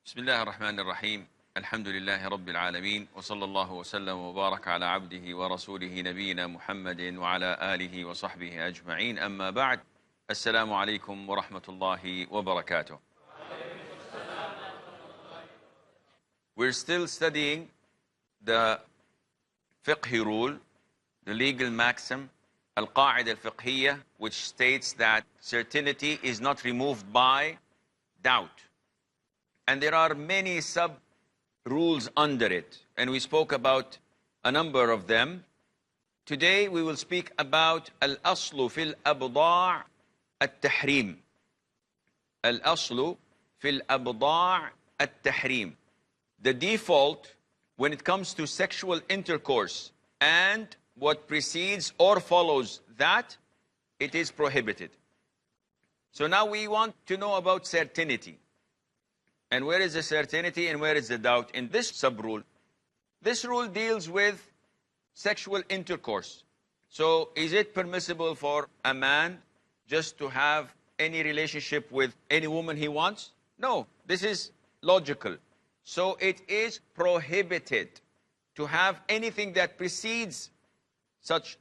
بسم الله الرحمن الرحيم الحمد لله رب العالمين وصلى الله وسلم وبارك على عبده ورسوله نبينا محمد وعلى آله وصحبه أجمعين أما بعد السلام عليكم ورحمة الله وبركاته. We're still studying the fiqh rule, the legal maxim, al-qa'ida al-fiqhiyya, which states that certainty is not removed by doubt. And there are many sub-rules under it, and we spoke about a number of them. Today we will speak about al-aslu fil abda' at-tahrim. Al-aslu fil abda' at-tahrim. The default when it comes to sexual intercourse and what precedes or follows that, it is prohibited. So now we want to know about certainty. And where is the certainty and where is the doubt in this sub-rule? This rule deals with sexual intercourse. So is it permissible for a man just to have any relationship with any woman he wants? No, this is logical. So it is prohibited to have anything that precedes such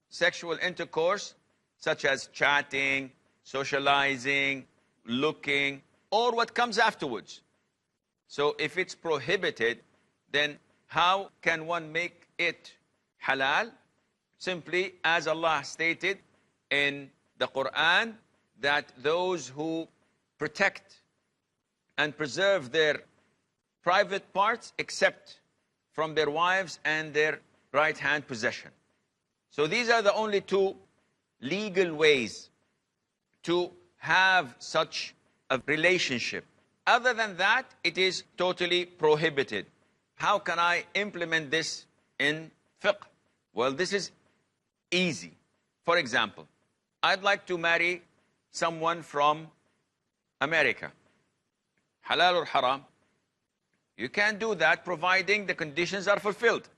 sexual intercourse, such as chatting, socializing, looking, or what comes afterwards. So if it's prohibited, then how can one make it halal? Simply as Allah stated in the Quran, that those who protect and preserve their private parts except from their wives and their right hand possession. So these are the only two legal ways to have such a relationship. Other than that, it is totally prohibited. How can I implement this in fiqh? Well, this is easy. For example, I'd like to marry someone from America. Halal or haram? You can't do that providing the conditions are fulfilled.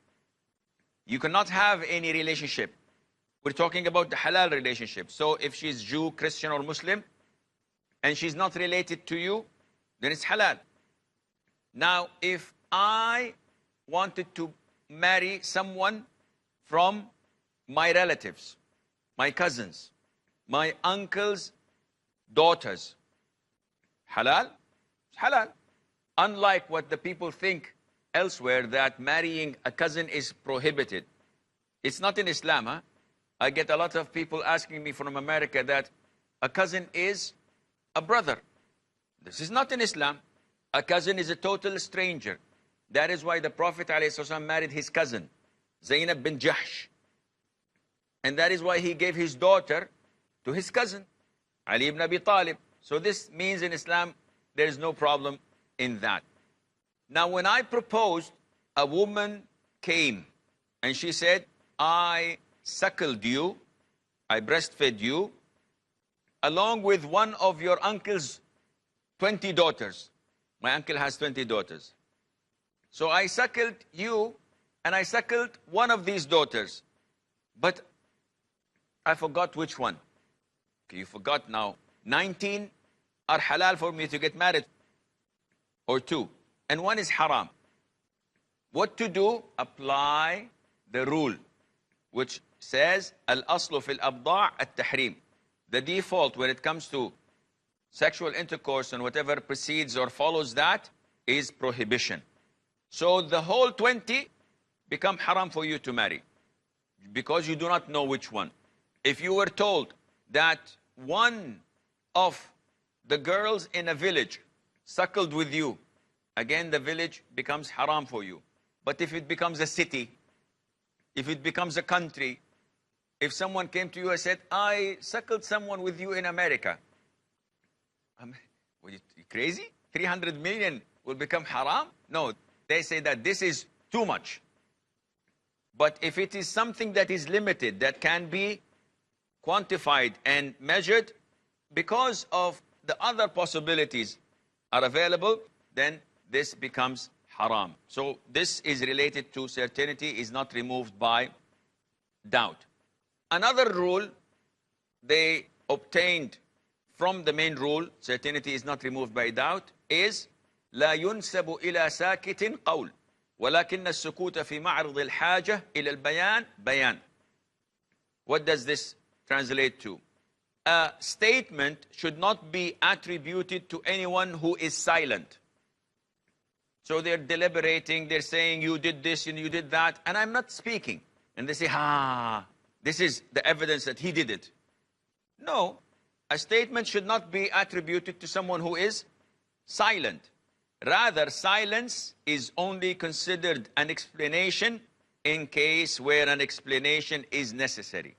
You cannot have any relationship. We're talking about the halal relationship. So if she's Jew, Christian or Muslim, and she's not related to you, then it's halal. Now, if I wanted to marry someone from my relatives, my cousins, my uncle's daughters, halal? It's halal. Unlike what the people think elsewhere, that marrying a cousin is prohibited. It's not in Islam, huh? I get a lot of people asking me from America that a cousin is a brother. This is not in Islam. A cousin is a total stranger. That is why the Prophet ﷺ married his cousin, Zainab bin Jahsh. And that is why he gave his daughter to his cousin, Ali ibn Abi Talib. So this means in Islam, there is no problem in that. Now, when I proposed, a woman came and she said, I suckled you, I breastfed you, along with one of your uncle's 20 daughters. My uncle has 20 daughters. So I suckled you and I suckled one of these daughters. But I forgot which one. Okay, you forgot now. 19 are halal for me to get married, or 2. And 1 is haram. What to do? Apply the rule, which says, al-aslu fil abda' at-tahrim. The default when it comes to sexual intercourse and whatever precedes or follows that is prohibition. So the whole 20 become haram for you to marry because you do not know which one. If you were told that one of the girls in a village suckled with you, again the village becomes haram for you. But if it becomes a city, if it becomes a country, if someone came to you and said, I suckled someone with you in America, were you crazy? 300 million will become haram? No, they say that this is too much. But if it is something that is limited, that can be quantified and measured, because of the other possibilities are available, then this becomes haram. So this is related to certainty, is not removed by doubt. Another rule they obtained from the main rule, certainty is not removed by doubt, is لا ينسب إلى ساكت قول ولكن السكوت في معرض الحاجة إلى البيان بيان. What does this translate to? A statement should not be attributed to anyone who is silent. So they're deliberating, they're saying you did this and you did that, and I'm not speaking. And they say, this is the evidence that he did it. No, a statement should not be attributed to someone who is silent. Rather, silence is only considered an explanation in case where an explanation is necessary.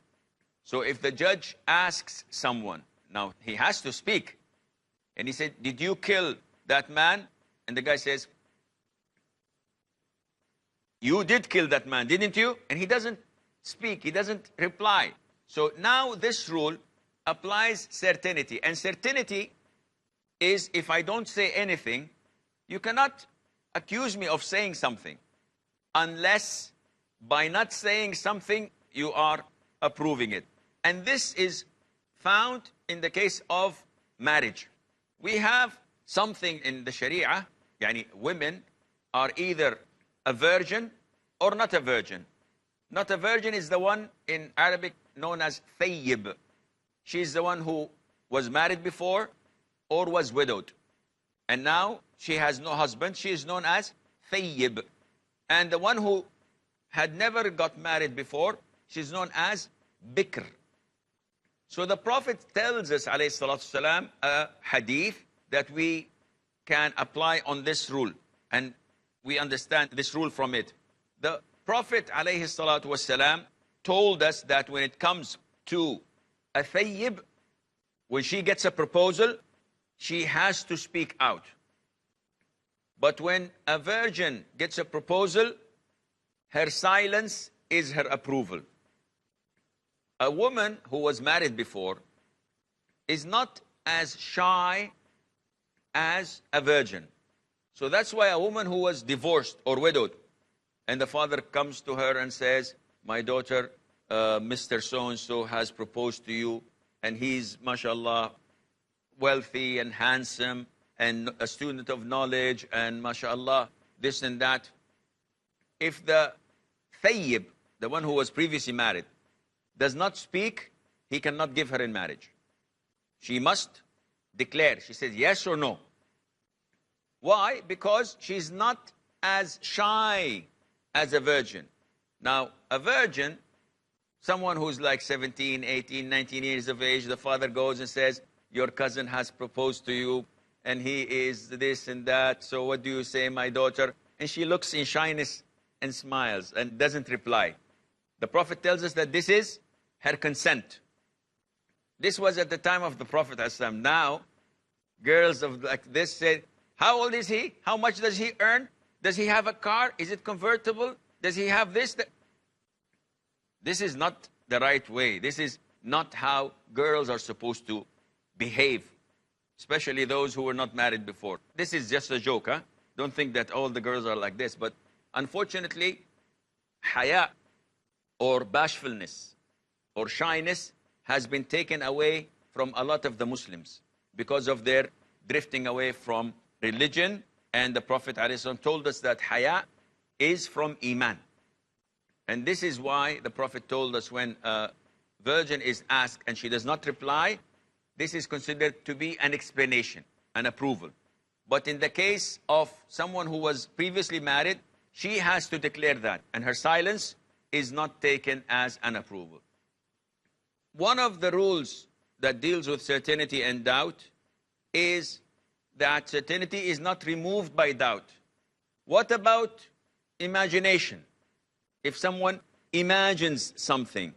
So if the judge asks someone, now he has to speak, and he said, did you kill that man? And the guy says, you did kill that man, didn't you? And he doesn't speak, he doesn't reply. So now this rule applies certainty. And certainty is, if I don't say anything, you cannot accuse me of saying something unless by not saying something you are approving it. And this is found in the case of marriage. We have something in the Sharia, yani women are either a virgin or not a virgin. Not a virgin is the one in Arabic known as thayyib. She's the one who was married before or was widowed. And now she has no husband. She is known as thayyib. And the one who had never got married before, she's known as bikr. So the Prophet tells us, alayhi salatu salam, a hadith that we can apply on this rule. And we understand this rule from it. The Prophet alayhi salatu wasalam told us that when it comes to a thayyib, when she gets a proposal, she has to speak out. But when a virgin gets a proposal, her silence is her approval. A woman who was married before is not as shy as a virgin. So that's why a woman who was divorced or widowed, and the father comes to her and says, my daughter, Mr. So-and-so has proposed to you, and he's, mashallah, wealthy and handsome, and a student of knowledge, and mashallah, this and that. If the thayyib, the one who was previously married, does not speak, he cannot give her in marriage. She must declare. She says yes or no. Why? Because she's not as shy as a virgin. Now, a virgin, someone who's like 17, 18, 19 years of age, the father goes and says, your cousin has proposed to you, and he is this and that, so what do you say, my daughter? And she looks in shyness and smiles and doesn't reply. The Prophet tells us that this is her consent. This was at the time of the Prophet ﷺ. Now, girls of like this say, how old is he? How much does he earn? Does he have a car? Is it convertible? Does he have this? This is not the right way. This is not how girls are supposed to behave, especially those who were not married before. This is just a joke, huh? Don't think that all the girls are like this. But unfortunately, haya or bashfulness or shyness has been taken away from a lot of the Muslims because of their drifting away from religion. And the Prophet ﷺ told us that haya is from iman. And this is why the Prophet told us when a virgin is asked and she does not reply, this is considered to be an explanation, an approval. But in the case of someone who was previously married, she has to declare that, and her silence is not taken as an approval. One of the rules that deals with certainty and doubt is that certainty is not removed by doubt. What about imagination? If someone imagines something,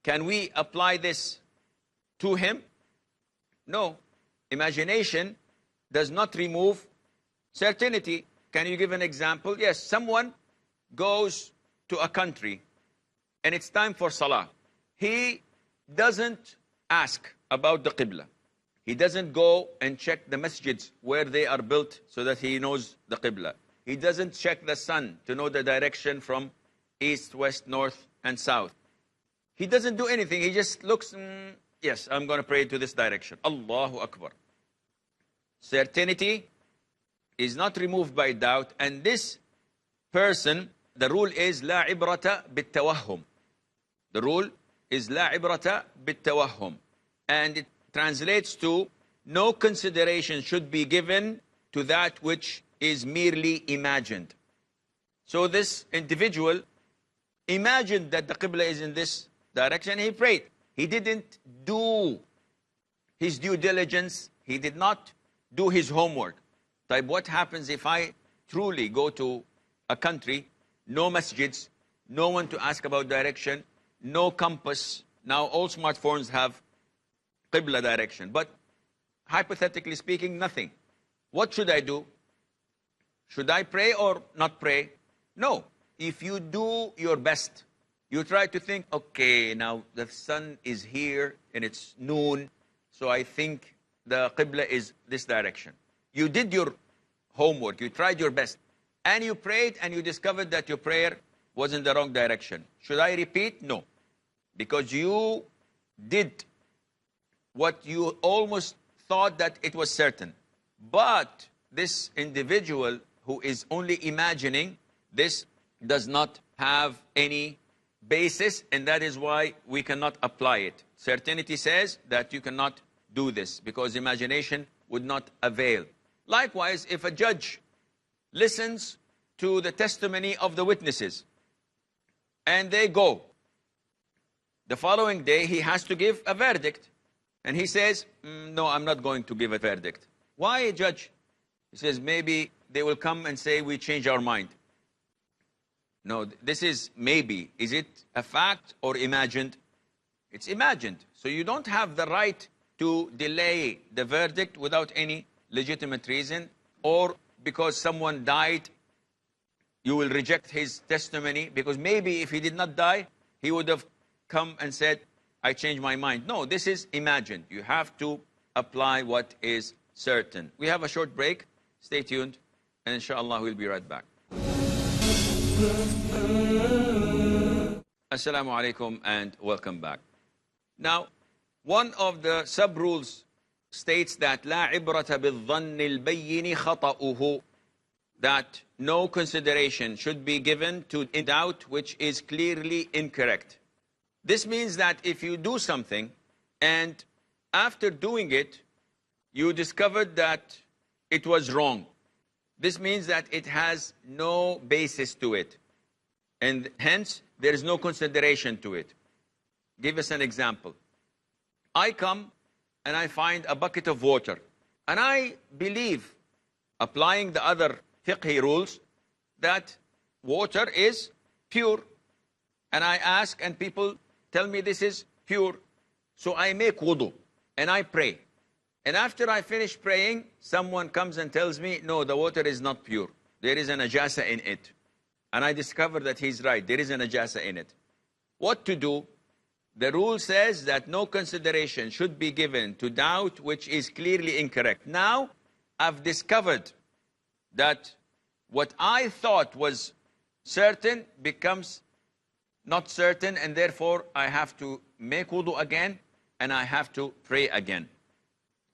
can we apply this to him? No. Imagination does not remove certainty. Can you give an example? Yes, someone goes to a country and it's time for salah. He doesn't ask about the qibla. He doesn't go and check the masjids where they are built so that he knows the qibla. He doesn't check the sun to know the direction from east, west, north, and south. He doesn't do anything. He just looks, yes, I'm going to pray to this direction. Allahu Akbar. Certainty is not removed by doubt, and this person, the rule is لا عبرة بالتوهم. The rule is لا عبرة بالتوهم. And it translates to no consideration should be given to that which is merely imagined. So this individual imagined that the Qibla is in this direction. He prayed. He didn't do his due diligence. He did not do his homework. Type, what happens if I truly go to a country, no masjids, no one to ask about direction, no compass? Now all smartphones have Qibla direction, but hypothetically speaking, nothing. What should I do? Should I pray or not pray? No. If you do your best, you try to think, okay, now the sun is here and it's noon, so I think the Qibla is this direction. You did your homework, you tried your best, and you prayed and you discovered that your prayer was in the wrong direction. Should I repeat? No. Because you did what you almost thought that it was certain. But this individual who is only imagining, this does not have any basis, and that is why we cannot apply it. Certainty says that you cannot do this because imagination would not avail. Likewise, if a judge listens to the testimony of the witnesses and they go, the following day he has to give a verdict, and he says, no, I'm not going to give a verdict. Why, judge? He says, maybe they will come and say we change our mind. No, this is maybe. Is it a fact or imagined? It's imagined. So you don't have the right to delay the verdict without any legitimate reason, or because someone died, you will reject his testimony, because maybe if he did not die, he would have come and said, I changed my mind. No, this is imagined. You have to apply what is certain. We have a short break. Stay tuned, and inshallah we'll be right back. Assalamu alaikum and welcome back. Now, one of the sub-rules states that لا عبرة بالظن البين خطأه, that no consideration should be given to a doubt which is clearly incorrect. This means that if you do something and after doing it, you discovered that it was wrong, this means that it has no basis to it, and hence there is no consideration to it. Give us an example. I come and I find a bucket of water, and I believe, applying the other fiqhi rules, that water is pure. And I ask, and people tell me this is pure. So I make wudu and I pray. And after I finish praying, someone comes and tells me, no, the water is not pure. There is an najasa in it. And I discover that he's right. There is an najasa in it. What to do? The rule says that no consideration should be given to doubt which is clearly incorrect. Now, I've discovered that what I thought was certain becomes not certain, and therefore I have to make wudu again and I have to pray again.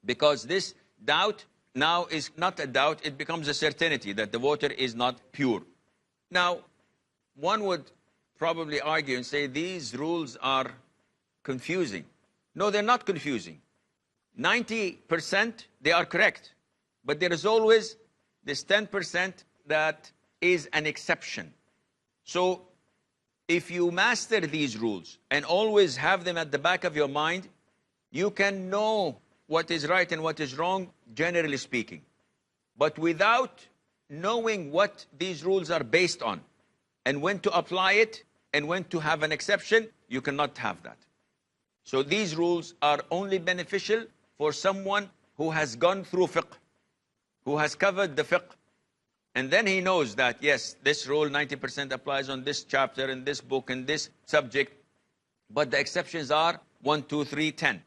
Because this doubt now is not a doubt, it becomes a certainty that the water is not pure. Now, one would probably argue and say these rules are confusing. No, they're not confusing. 90% they are correct, but there is always this 10% that is an exception. So if you master these rules and always have them at the back of your mind, you can know what is right and what is wrong, generally speaking. But without knowing what these rules are based on and when to apply it and when to have an exception, you cannot have that. So these rules are only beneficial for someone who has gone through fiqh, who has covered the fiqh, and then he knows that, yes, this rule 90% applies on this chapter, in this book, in this subject, but the exceptions are 1, 2, 3, 10.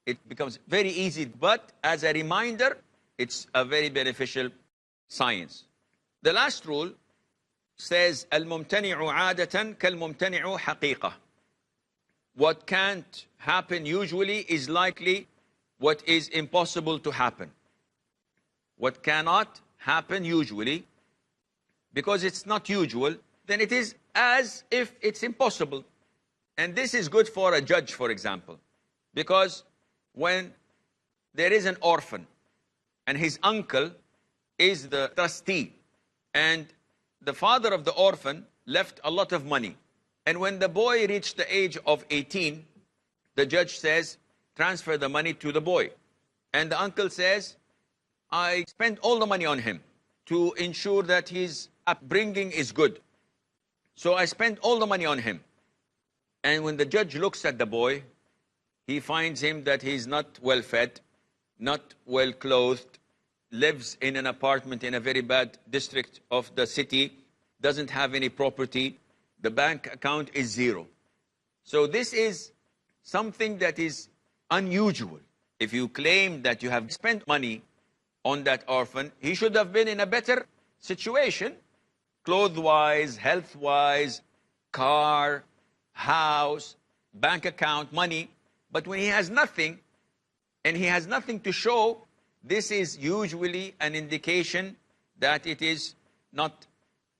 It becomes very easy, but as a reminder, it's a very beneficial science. The last rule says, الْمُمْتَنِعُ عَادَةً كَالْمُمْتَنِعُ حَقِيقَةً. What can't happen usually is likely what is impossible to happen. What cannot happen usually, because it's not usual, then it is as if it's impossible. And this is good for a judge, for example, because when there is an orphan and his uncle is the trustee, and the father of the orphan left a lot of money, and when the boy reached the age of 18, the judge says, transfer the money to the boy. And the uncle says, I spent all the money on him to ensure that his upbringing is good. So I spent all the money on him. And when the judge looks at the boy, he finds him that he's not well fed, not well clothed, lives in an apartment in a very bad district of the city, doesn't have any property, the bank account is zero. So this is something that is unusual. If you claim that you have spent money on that orphan, he should have been in a better situation, clothes-wise, health-wise, car, house, bank account, money. But when he has nothing, and he has nothing to show, this is usually an indication that it is not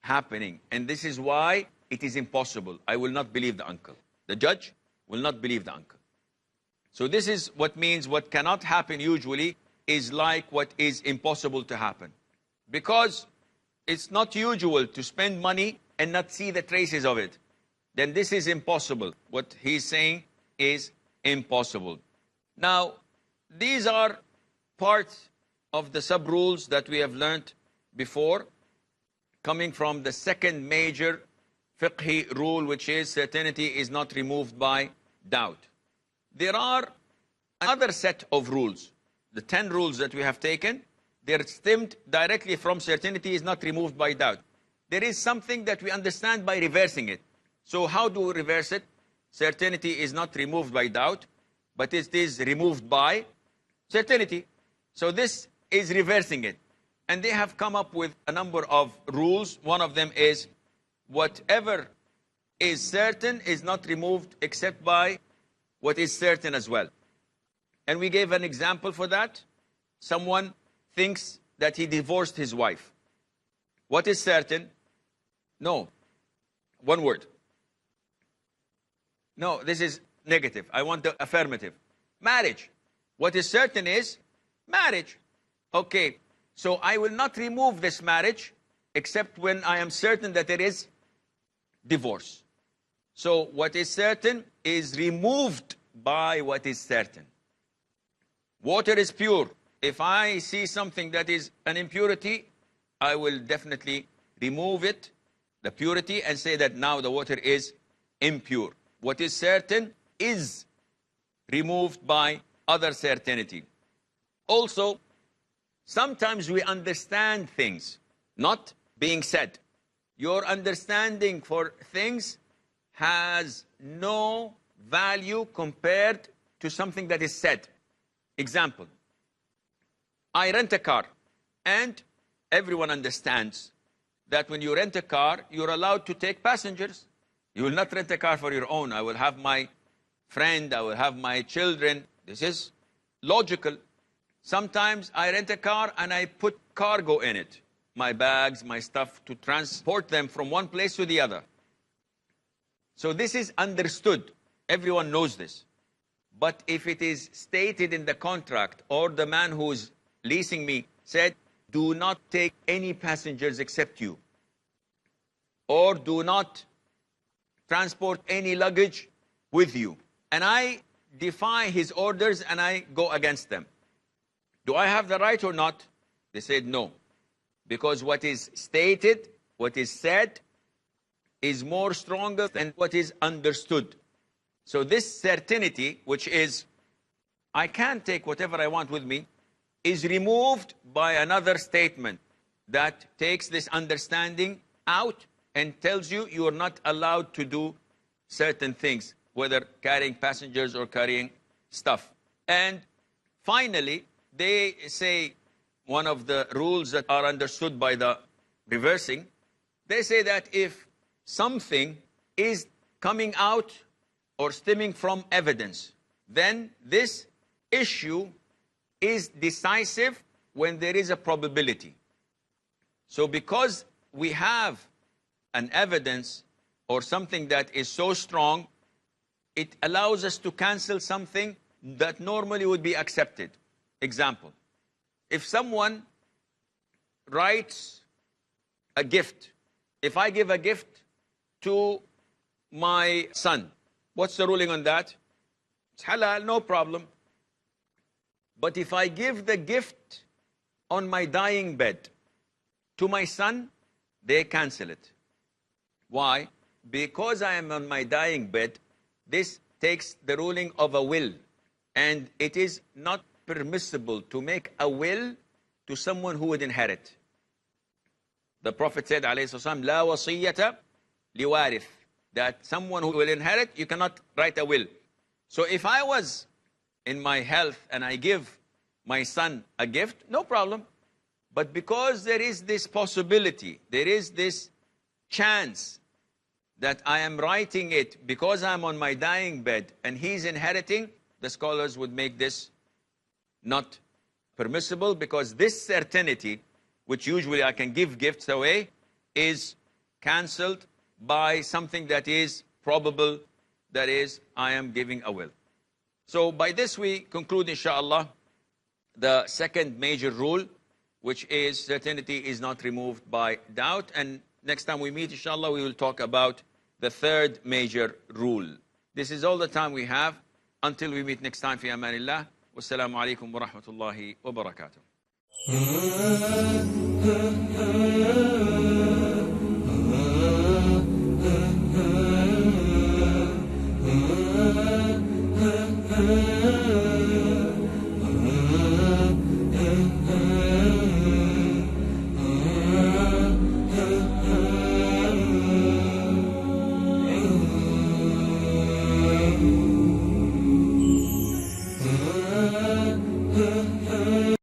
happening. And this is why it is impossible. I will not believe the uncle. The judge will not believe the uncle. So this is what means what cannot happen usually is like what is impossible to happen. Because it's not usual to spend money and not see the traces of it. Then this is impossible. What he's saying is impossible. Now, these are parts of the sub-rules that we have learned before, coming from the second major fiqhi rule, which is certainty is not removed by doubt. There are another set of rules. The 10 rules that we have taken, they're stemmed directly from certainty is not removed by doubt. There is something that we understand by reversing it. So how do we reverse it? Certainty is not removed by doubt, but it is removed by certainty. So this is reversing it. And they have come up with a number of rules. One of them is whatever is certain is not removed except by what is certain as well. And we gave an example for that. Someone thinks that he divorced his wife. What is certain? No. One word. No, this is negative. I want the affirmative. Marriage. What is certain is marriage. Okay, so I will not remove this marriage except when I am certain that there is divorce. So what is certain is removed by what is certain. Water is pure. If I see something that is an impurity, I will definitely remove it, the purity, and say that now the water is impure. What is certain is removed by other certainty. Also, sometimes we understand things not being said. Your understanding for things has no value compared to something that is said. Example, I rent a car, and everyone understands that when you rent a car, you're allowed to take passengers. You will not rent a car for your own. I will have my friend, I will have my children. This is logical. Sometimes I rent a car and I put cargo in it, my bags, my stuff, to transport them from one place to the other. So this is understood. Everyone knows this. But if it is stated in the contract, or the man who is leasing me said, do not take any passengers except you, or do not transport any luggage with you, and I defy his orders and I go against them, do I have the right or not? They said no, because what is stated, what is said, is more stronger than what is understood. So this certainty, which is I can take whatever I want with me, is removed by another statement that takes this understanding out and tells you you are not allowed to do certain things, whether carrying passengers or carrying stuff. And finally, they say one of the rules that are understood by the reversing, they say that if something is coming out or stemming from evidence, then this issue is decisive when there is a probability. So because we have an evidence or something that is so strong, it allows us to cancel something that normally would be accepted. Example, if someone writes a gift, if I give a gift to my son, what's the ruling on that? It's halal, no problem. But if I give the gift on my dying bed to my son, they cancel it. Why? Because I am on my dying bed, this takes the ruling of a will. And it is not permissible to make a will to someone who would inherit. The Prophet said, alayhi salam, La wasiyyata liwarith, that someone who will inherit, you cannot write a will. So if I was in my health and I give my son a gift, no problem. But because there is this possibility, there is this chance that I am writing it because I'm on my dying bed and he's inheriting, the scholars would make this not permissible, because this certainty, which usually I can give gifts away, is cancelled by something that is probable, that is, I am giving a will. So by this we conclude, inshallah, the second major rule, which is certainty is not removed by doubt. And next time we meet, inshallah, we will talk about the third major rule. This is all the time we have. Until we meet next time, fi amanillah. Wassalamu alaikum wa rahmatullahi wa barakatuh.